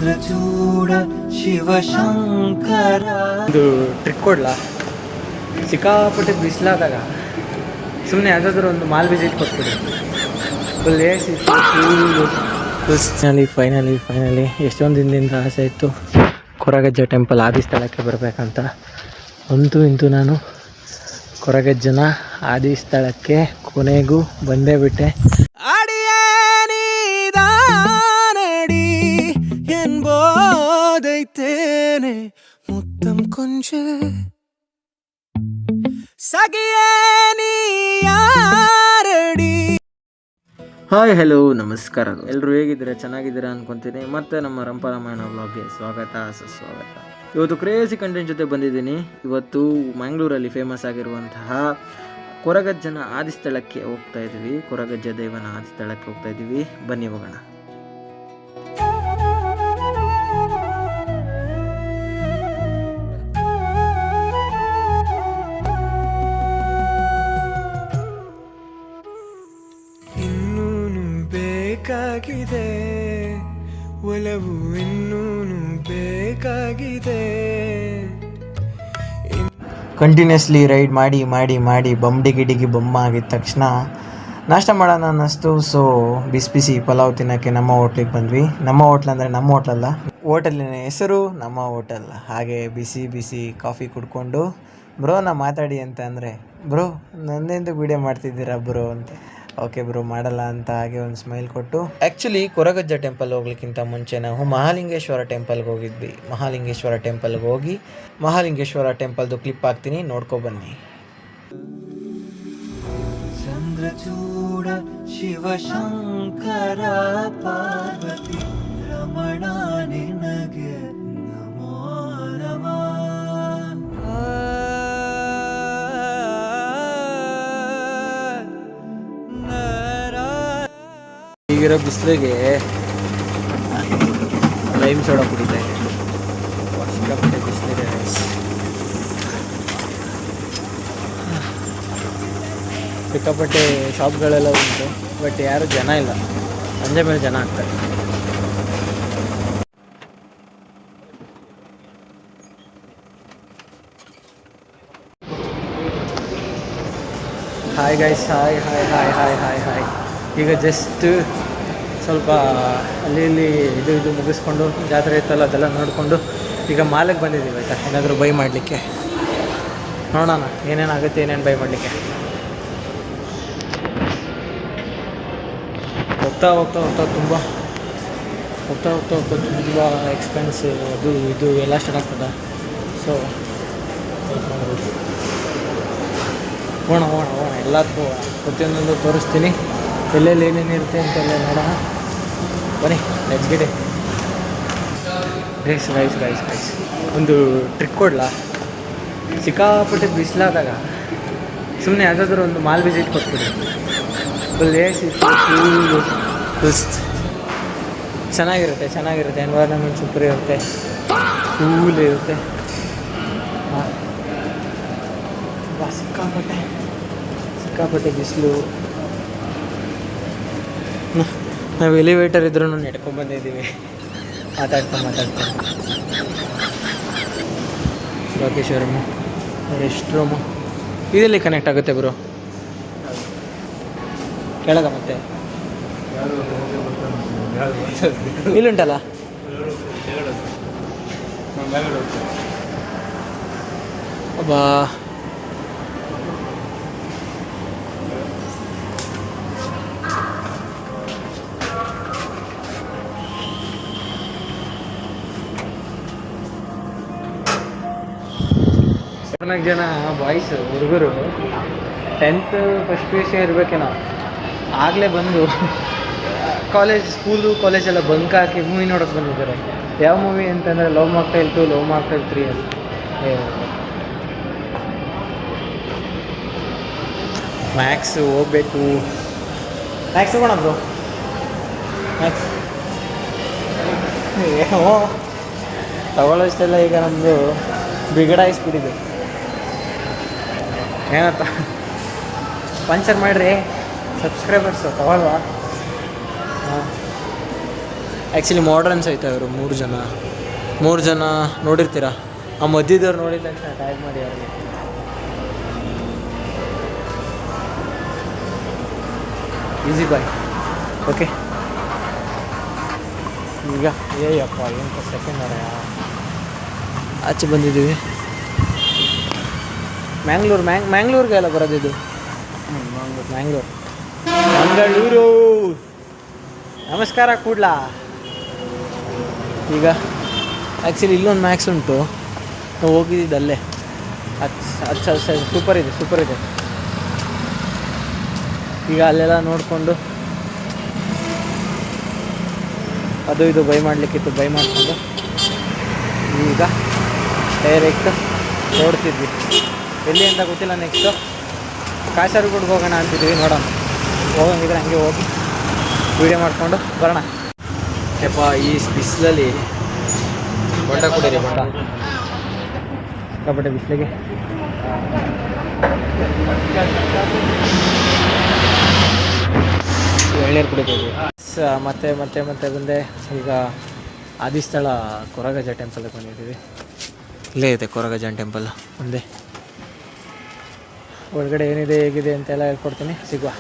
ಚಂದ್ರಚೂಡ ಶಿವಶಂಕರ. ಒಂದು ಟ್ರಿಕ್ ಕೊಡ್ಲಾ? ಸಿಕ್ಕಾಪಟ್ಟೆ ಬಿಸಿಲಾದಾಗ ಸುಮ್ಮನೆ ಯಾವುದಾದ್ರೂ ಒಂದು ಮಾಲ್ ವಿಸಿಟ್ ಕೊಟ್ಬಿಡಿ. ಫುಲ್ ಎ ಸಿ ಫೈನಲಿ ಎಷ್ಟೊಂದು ದಿನದಿಂದ ಆಸೆ ಇತ್ತು ಕೊರಗಜ್ಜ ಟೆಂಪಲ್ ಆದಿ ಸ್ಥಳಕ್ಕೆ ಬರಬೇಕಂತ. ಇಂತೂ ನಾನು ಕೊರಗಜ್ಜನ ಆದಿ ಸ್ಥಳಕ್ಕೆ ಕೊನೆಗೂ ಬಂದೇ ಬಿಟ್ಟೆ. ಎಂಬೋದೈತೇನೆ ಮುತ್ತಂ ಕೊಂಚ ಸಗಿಯೇನಿ ಯಾರಡಿ. ಹಾಯ್ ಹಲೋ ನಮಸ್ಕಾರ, ಎಲ್ಲರೂ ಹೇಗಿದ್ದೀರಾ? ಚೆನ್ನಾಗಿದ್ದೀರಾ ಅನ್ಕೊತೀನಿ. ಮತ್ತೆ ನಮ್ಮ ರಂಪರಾಮಾಯಣ ವ್ಲಾಗ್ಗೆ ಸ್ವಾಗತ ಸುಸ್ವಾಗತ. ಇವತ್ತು ಕ್ರೇಜಿ ಕಂಟೆಂಟ್ ಜೊತೆ ಬಂದಿದ್ದೀನಿ. ಇವತ್ತು ಮ್ಯಾಂಗ್ಳೂರಲ್ಲಿ ಫೇಮಸ್ ಆಗಿರುವಂತಹ ಕೊರಗಜ್ಜನ ಆದಿಸ್ಥಳಕ್ಕೆ ಹೋಗ್ತಾ ಇದ್ದೀವಿ. ಕೊರಗಜ್ಜ ದೇವನ ಆದಿಸ್ಥಳಕ್ಕೆ ಹೋಗ್ತಾ ಇದ್ದೀವಿ, ಬನ್ನಿ ಹೋಗೋಣ. ಬೇಕಾಗಿದೆ ಒಲವು, ಇನ್ನೂನು ಬೇಕಾಗಿದೆ. ಕಂಟಿನ್ಯೂಸ್ಲಿ ರೈಡ್ ಮಾಡಿ ಬಮ್ಡಿಗಿಡಿಗಿ ಬೊಮ್ಮ ಆಗಿದ ತಕ್ಷಣ ನಾಷ್ಟ ಮಾಡೋಣ ಅನ್ನಿಸ್ತು. ಸೊ ಬಿಸಿ ಪಲಾವ್ ತಿನ್ನೋಕ್ಕೆ ನಮ್ಮ ಹೋಟ್ಲಿಗೆ ಬಂದ್ವಿ. ನಮ್ಮ ಹೋಟ್ಲ್ ಅಂದರೆ ನಮ್ಮ ಹೋಟ್ಲಲ್ಲ, ಹೋಟೆಲಿನ ಹೆಸರು ನಮ್ಮ ಹೋಟೆಲ್. ಹಾಗೆ ಬಿಸಿ ಕಾಫಿ ಕುಡ್ಕೊಂಡು ಬ್ರೋ ನಾ ಮಾತಾಡಿ ಅಂತ ಅಂದರೆ, ಬ್ರೋ ನಂದೆಂದು ವೀಡಿಯೋ ಮಾಡ್ತಿದ್ದೀರಾ ಬ್ರೋ ಅಂತ. ಓಕೆ ಬ್ರೋ ಮಾಡಲ್ಲ ಅಂತ ಹಾಗೆ ಒಂದು ಸ್ಮೈಲ್ ಕೊಟ್ಟು. ಆ್ಯಕ್ಚುಲಿ ಕೊರಗಜ್ಜ ಟೆಂಪಲ್ ಹೋಗ್ಲಿಕ್ಕಿಂತ ಮುಂಚೆ ನಾವು ಮಹಾಲಿಂಗೇಶ್ವರ ಟೆಂಪಲ್ಗೆ ಹೋಗಿದ್ವಿ. ಮಹಾಲಿಂಗೇಶ್ವರ ಟೆಂಪಲ್ಗೆ ಹೋಗಿ ಮಹಾಲಿಂಗೇಶ್ವರ ಟೆಂಪಲ್ದು ಕ್ಲಿಪ್ ಹಾಕ್ತೀನಿ, ನೋಡ್ಕೊಬನ್ನಿ. ಚಂದ್ರಚೂಡ ಶಿವಶಂಕರ ಪಾರ್ವತಿ ರಮಣ ನಿನಗೆ ನಮೋ ನಮಃ. ಈಗಿರೋ ಬಿಸಿಲಿಗೆ ಲೈಮ್ ಸೋಡಾ ಕುಡಿತಾ ಇದೆ. ಸಿಕ್ಕಾಪಟ್ಟೆ ಬಿಸಿಲಿದೆ. ಸಿಕ್ಕಾಪಟ್ಟೆ ಶಾಪ್ಗಳೆಲ್ಲ ಉಂಟು, ಬಟ್ ಯಾರು ಜನ ಇಲ್ಲ. ಸಂಜೆ ಮೇಲೆ ಜನ ಆಗ್ತಾರೆ. Hi guys, hi. ಈಗ ಜಸ್ಟ್ ಸ್ವಲ್ಪ ಅಲ್ಲಿ ಇದು ಮುಗಿಸ್ಕೊಂಡು, ಜಾತ್ರೆ ಇತ್ತಲ್ಲ ಅದೆಲ್ಲ ನೋಡಿಕೊಂಡು ಈಗ ಮಾಲಿಗೆ ಬಂದಿದ್ದೀವಿ. ಆಯಿತಾ, ಏನಾದರೂ ಬೈ ಮಾಡಲಿಕ್ಕೆ ನೋಡೋಣ ಏನೇನಾಗುತ್ತೆ, ಏನೇನು ಬೈ ಮಾಡಲಿಕ್ಕೆ. ಹೋಗ್ತಾ ತುಂಬ ಎಕ್ಸ್ಪೆನ್ಸಿವ್ ಇದು ಎಲ್ಲ ಸ್ಟಾರ್ಟ್ ಆಗ್ತದೆ. ಸೊ ಹೋಣ ಎಲ್ಲದಕ್ಕೂ ಪ್ರತಿಯೊಂದೊಂದು ತೋರಿಸ್ತೀನಿ, ಎಲ್ಲೆಲ್ಲಿ ಏನೇನು ಇರುತ್ತೆ ಅಂತೆಲ್ಲ ನೋಡೋಣ. ಬನ್ನಿ, ಲೆಟ್ಸ್ ಗೆಟ್ ಇಟ್. ಗೈಸ್ ಒಂದು ಟ್ರಿಕ್ ಕೊಡ್ಲಾ? ಸಿಕ್ಕಾಪಟ್ಟೆ ಬಿಸಿಲಾದಾಗ ಸುಮ್ಮನೆ ಯಾವುದಾದ್ರೂ ಒಂದು ಮಾಲ್ ವಿಸಿಟ್ ಕೊಟ್ಬಿಡಿ. ಫುಲ್ ಎ ಸಿ ಚೆನ್ನಾಗಿರುತ್ತೆ. ಎನ್ವೈರನ್ಮೆಂಟ್ ಸೂಪರ್ ಇರುತ್ತೆ, ಕೂಲ್ ಇರುತ್ತೆ. ಸಿಕ್ಕಾಪಟ್ಟೆ ಬಿಸಿಲು. ನಾವು ಎಲಿವೇಟರ್ ಇದ್ರೂ ನೆಡ್ಕೊಂಡ್ಬಂದಿದ್ದೀವಿ ಮಾತಾಡ್ತಾ. ಲೋಕೇಶ್ವರಮ್ಮ ರೆಸ್ಟ್ ರೂಮು ಇದರಲ್ಲಿ ಕನೆಕ್ಟ್ ಆಗುತ್ತೆ ಬ್ರೋ, ಕೆಳಗ ಮತ್ತೆ ಇಲ್ಲುಂಟಲ್ಲ. ಅಬ್ಬಾ, ಜನ ಬಾಯ್ಸ್ ಹುಡುಗರು 10th ಫಸ್ಟ್ PUC ಇರಬೇಕೇನೋ, ಆಗಲೇ ಬಂದು ಕಾಲೇಜೆಲ್ಲ ಬಂಕ್ ಹಾಕಿ ಮೂವಿ ನೋಡೋಕೆ ಬಂದಿದ್ದಾರೆ. ಯಾವ ಮೂವಿ ಅಂತಂದರೆ ಲವ್ ಮಾಕ್ಟೈಲ್ 2, ಲವ್ ಮಾಕ್ಟೈಲ್ 3 ಅಂತ. ಮ್ಯಾಕ್ಸ್ ಹೋಗ್ಬೇಕು. ಮ್ಯಾಕ್ಸ್ ಹೋಗೋಣ ಬ್ರೋ. ಮ್ಯಾಕ್ಸ್ ತಗೊಳ್ಳೋಷ್ಟೆಲ್ಲ ಈಗ ನಮ್ಮದು ಬಿಗಡಾಯಿಸ್ಬಿಟ್ಟಿದೆ. ಏನತ್ತ ಸ್ಪಾನ್ಸರ್ ಮಾಡಿರಿ ಸಬ್ಸ್ಕ್ರೈಬರ್ಸು, ತಗೊಳ್ವಾ? ಆ್ಯಕ್ಚುಲಿ ಮಾಡ್ರನ್ಸ್ ಆಯ್ತಾ ಇವರು 3 ಜನ ನೋಡಿರ್ತೀರ. ಆ ಮಧ್ಯದವ್ರು ನೋಡಿದ ತಕ್ಷಣ ಟ್ಯಾಗ್ ಮಾಡಿ ಅವ್ರಿಗೆ. ಈಸಿ ಬಾಯ್. ಓಕೆ, ಈಗ ಏಯಪ್ಪ ಎಂತ ಸೆಕೆಂಡ್ ಆಚೆ ಬಂದಿದ್ದೀವಿ. ಮ್ಯಾಂಗ್ಳೂರ್ಗೆ ಎಲ್ಲ ಬರೋದಿದ್ದು. ಮಂಗಳೂರು. ನಮಸ್ಕಾರ ಕೂಡ್ಲಾ. ಈಗ ಆ್ಯಕ್ಚುಲಿ ಇಲ್ಲೊಂದು ಮ್ಯಾಕ್ಸ್ ಉಂಟು, ನಾವು ಹೋಗಿದ್ದು ಅಲ್ಲೇ. ಅದು ಸೂಪರ್ ಇದೆ. ಈಗ ಅಲ್ಲೆಲ್ಲ ನೋಡಿಕೊಂಡು ಅದು ಇದು ಬೈ ಮಾಡಲಿಕ್ಕಿತ್ತು, ಬೈ ಮಾಡಿಕೊಂಡು ಈಗ ಡೈರೆಕ್ಟ್ ನೋಡ್ತಿದ್ವಿ. ಎಲ್ಲಿ ಅಂತ ಗೊತ್ತಿಲ್ಲ. ನೆಕ್ಸ್ಟು ಕಾಸರಗೋಡಿಗೆ ಹೋಗೋಣ ಅಂತಿದ್ವಿ. ನೋಡೋಣ, ಹೋಗಂಗಿದ್ರೆ ಹಂಗೆ ಹೋಗಿ ವೀಡಿಯೋ ಮಾಡಿಕೊಂಡು ಬರೋಣ. ಯಪ್ಪ, ಈ ಬಿಸಿಲಲ್ಲಿ ಬೊಂಡ ಕುಡೀರಿ, ಬೊಂಡ ಸಿಕ್ಕಾಪಟ್ಟೆ ಬಿಸಿಲಿಗೆ. ಎಳ್ನೀರು ಕುಡಿತೀವಿ. ಮತ್ತೆ ಬಂದೆ. ಈಗ ಆದಿಸ್ಥಳ ಕೊರಗಜ್ಜ ಟೆಂಪಲ್ಗೆ ಬಂದಿದ್ದೀವಿ. ಇಲ್ಲೇ ಇದೆ ಕೊರಗಜ್ಜನ ಟೆಂಪಲ್ ಮುಂದೆ. ಒಳಗಡೆ ಏನಿದೆ ಹೇಗಿದೆ ಅಂತೆಲ್ಲ ಹೇಳ್ಕೊಡ್ತೀನಿ, ಸಿಗುವ.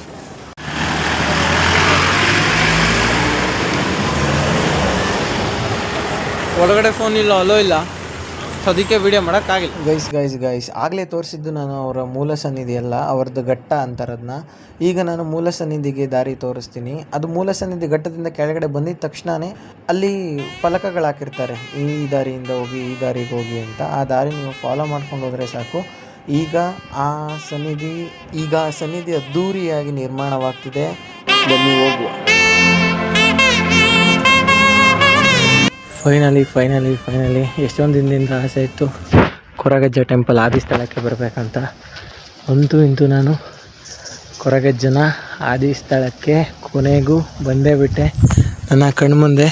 ಒಳಗಡೆ ಫೋನ್ ಇಲ್ಲ, ಅಲೋ ಇಲ್ಲ, ಅದಕ್ಕೆ ವಿಡಿಯೋ ಮಾಡೋಕ್ಕಾಗಿಲ್ಲ. ಗೈಸ್ ಆಗಲೇ ತೋರಿಸಿದ್ದು ನಾನು ಅವರ ಮೂಲ ಸನ್ನಿಧಿ ಅಲ್ಲ, ಅವ್ರದ್ದು ಘಟ್ಟ ಅಂತಾರದನ್ನ. ಈಗ ನಾನು ಮೂಲ ಸನ್ನಿಧಿಗೆ ದಾರಿ ತೋರಿಸ್ತೀನಿ. ಅದು ಮೂಲ ಸನ್ನಿಧಿ ಘಟ್ಟದಿಂದ ಕೆಳಗಡೆ ಬಂದಿದ್ದ ತಕ್ಷಣವೇ ಅಲ್ಲಿ ಫಲಕಗಳು ಹಾಕಿರ್ತಾರೆ, ಈ ದಾರಿಯಿಂದ ಹೋಗಿ, ಈ ದಾರಿಗೆ ಹೋಗಿ ಅಂತ. ಆ ದಾರಿ ನೀವು ಫಾಲೋ ಮಾಡ್ಕೊಂಡು ಹೋದರೆ ಸಾಕು. ಈಗ ಆ ಸನ್ನಿಧಿ ಅದ್ಧೂರಿಯಾಗಿ ನಿರ್ಮಾಣವಾಗ್ತಿದೆ. ಬನ್ನಿ ಹೋಗುವ. ಫೈನಲಿ ಎಷ್ಟೊಂದು ದಿನದಿಂದ ಆಸೆ ಇತ್ತು ಕೊರಗಜ್ಜ ಟೆಂಪಲ್ ಆದಿಸ್ಥಳಕ್ಕೆ ಬರಬೇಕಂತ. ಇಂತೂ ನಾನು ಕೊರಗಜ್ಜನ ಆದಿಸ್ಥಳಕ್ಕೆ ಕೊನೆಗೂ ಬಂದೇ ಬಿಟ್ಟೆ. ನನ್ನ ಕಣ್ಮುಂದೆ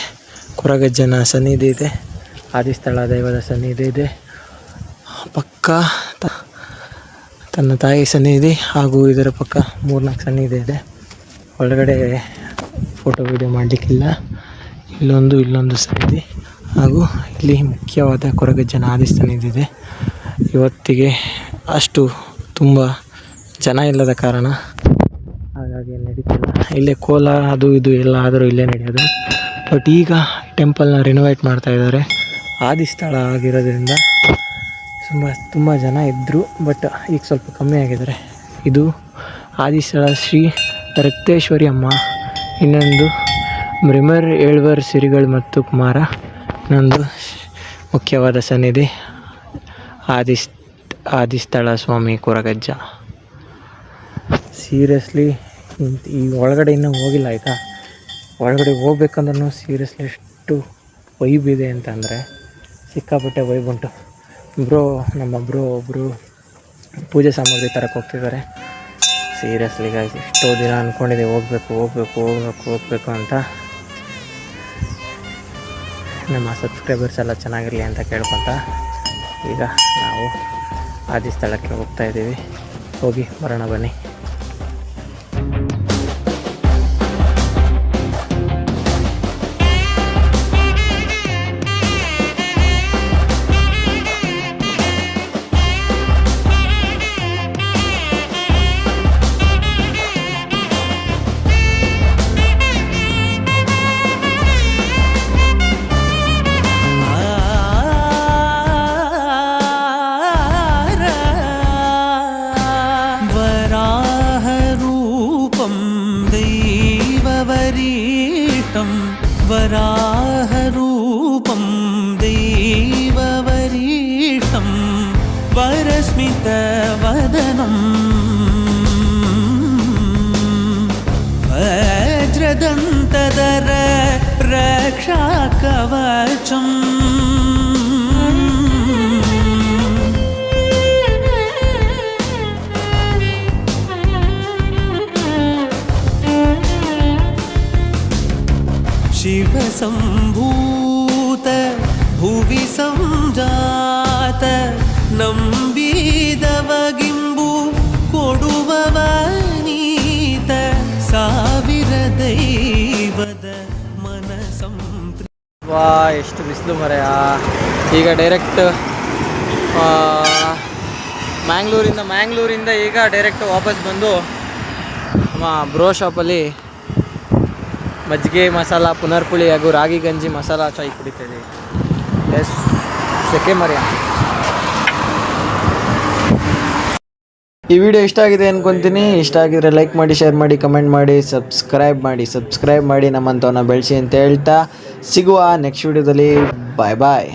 ಕೊರಗಜ್ಜನ ಸನ್ನಿಧಿ ಇದೆ, ಆದಿಸ್ಥಳ ದೈವದ ಸನ್ನಿಧಿ ಇದೆ, ಪಕ್ಕ ತನ್ನ ತಾಯಿ ಸನ್ನಿಧಿ, ಹಾಗೂ ಇದರ ಪಕ್ಕ 3-4 ಸನ್ನಿಧಿ ಇದೆ. ಒಳಗಡೆ ಫೋಟೋ ವಿಡಿಯೋ ಮಾಡಲಿಕ್ಕಿಲ್ಲ. ಇಲ್ಲೊಂದು ಸನ್ನಿಧಿ, ಹಾಗೂ ಇಲ್ಲಿ ಮುಖ್ಯವಾದ ಕೊರಗಜ್ಜನ ಆದಿಸನ್ನಿಧಿ ಇದೆ. ಇವತ್ತಿಗೆ ಅಷ್ಟು ತುಂಬ ಜನ ಇಲ್ಲದ ಕಾರಣ ಹಾಗಾಗಿ ನಡೀತಿಲ್ಲ. ಇಲ್ಲೇ ಕೋಲ ಅದು ಇದು ಎಲ್ಲ ಆದರೂ ಇಲ್ಲೇ ನಡೆಯೋದು. ಬಟ್ ಈಗ ಟೆಂಪಲ್ನ ರಿನೋವೇಟ್ ಮಾಡ್ತಾ ಇದ್ದಾರೆ. ಆದಿಸ್ಥಳ ಆಗಿರೋದ್ರಿಂದ ತುಂಬ ಜನ ಇದ್ದರು, ಬಟ್ ಈಗ ಸ್ವಲ್ಪ ಕಮ್ಮಿ ಆಗಿದ್ದಾರೆ. ಇದು ಆದಿಸ್ಥಳ ಶ್ರೀ ರಕ್ತೇಶ್ವರಿ ಅಮ್ಮ, ಇನ್ನೊಂದು ಮೃಮರ್ ಏಳ್ವರ್ ಸಿರಿಗಳು ಮತ್ತು ಕುಮಾರ, ಇನ್ನೊಂದು ಮುಖ್ಯವಾದ ಸನ್ನಿಧಿ ಆದಿಸ್ಥಳ ಸ್ವಾಮಿ ಕೊರಗಜ್ಜ. ಸೀರಿಯಸ್ಲಿ ಈ ಒಳಗಡೆ ಇನ್ನೂ ಹೋಗಿಲ್ಲ ಆಯಿತಾ. ಒಳಗಡೆ ಹೋಗ್ಬೇಕಂದ್ರೂ ಸೀರಿಯಸ್ಲಿ ಎಷ್ಟು ವೈಬ್ ಇದೆ ಅಂತಂದರೆ ಸಿಕ್ಕಾಪಟ್ಟೆ ವೈಬ್ ಉಂಟು. ಒಬ್ಬರು ಪೂಜೆ ಸಾಮಗ್ರಿ ತರಕ್ಕೆ ಹೋಗ್ತಿದ್ದಾರೆ. ಸೀರಿಯಸ್ಲಿ ಗಾಯ್ಸ್, ಎಷ್ಟೋ ದಿನ ಅಂದ್ಕೊಂಡಿದ್ದೆ ಹೋಗಬೇಕು ಅಂತ. ನಮ್ಮ ಸಬ್ಸ್ಕ್ರೈಬರ್ಸ್ ಎಲ್ಲ ಚೆನ್ನಾಗಿರಲಿ ಅಂತ ಕೇಳ್ಕೊತ ಈಗ ನಾವು ಆದಿಸ್ಥಳಕ್ಕೆ ಹೋಗ್ತಾಯಿದ್ದೀವಿ. ಹೋಗಿ ಬರೋಣ ಬನ್ನಿ. वराहरूपं दैववरीष्टं वरस्मितवदनं वज्रदन्तधर रक्षाकवचम् शिवसम्भूत भुवि संजात ನಂಬಿದವಗಿಂಬು ಕೊಡುವವನೀತ ಸಾವಿರ ದೈವದ ಮನ ವಾ ಎಷ್ಟು ಬಿಸಿಲು ಮರೆಯ. ಈಗ ಡೈರೆಕ್ಟ್ ಮ್ಯಾಂಗ್ಳೂರಿಂದ ಈಗ ಡೈರೆಕ್ಟ್ ವಾಪಸ್ ಬಂದು ನಮ್ಮ ಬ್ರೋ ಶಾಪಲ್ಲಿ ಮಜ್ಜಿಗೆ ಮಸಾಲ ಪುನರ್ಪುಳಿ ಹಾಗೂ ರಾಗಿ ಗಂಜಿ ಮಸಾಲ ಚಾಯ್ ಕುಡಿತಾಯಿದ್ದೀವಿ. ಎಸ್ ಸೆಕೆ ಮರೆಯ. ಈ ವಿಡಿಯೋ ಇಷ್ಟ ಆಗಿದೆ ಅಂದ್ಕೊತೀನಿ. ಇಷ್ಟ ಆಗಿದ್ರೆ ಲೈಕ್ ಮಾಡಿ, ಶೇರ್ ಮಾಡಿ, ಕಮೆಂಟ್ ಮಾಡಿ, ಸಬ್ಸ್ಕ್ರೈಬ್ ಮಾಡಿ ನಮ್ಮಂಥವನ್ನ ಬೆಳೆಸಿ ಅಂತ ಹೇಳ್ತಾ ಸಿಗುವ ನೆಕ್ಸ್ಟ್ ವಿಡಿಯೋದಲ್ಲಿ. ಬಾಯ್ ಬಾಯ್.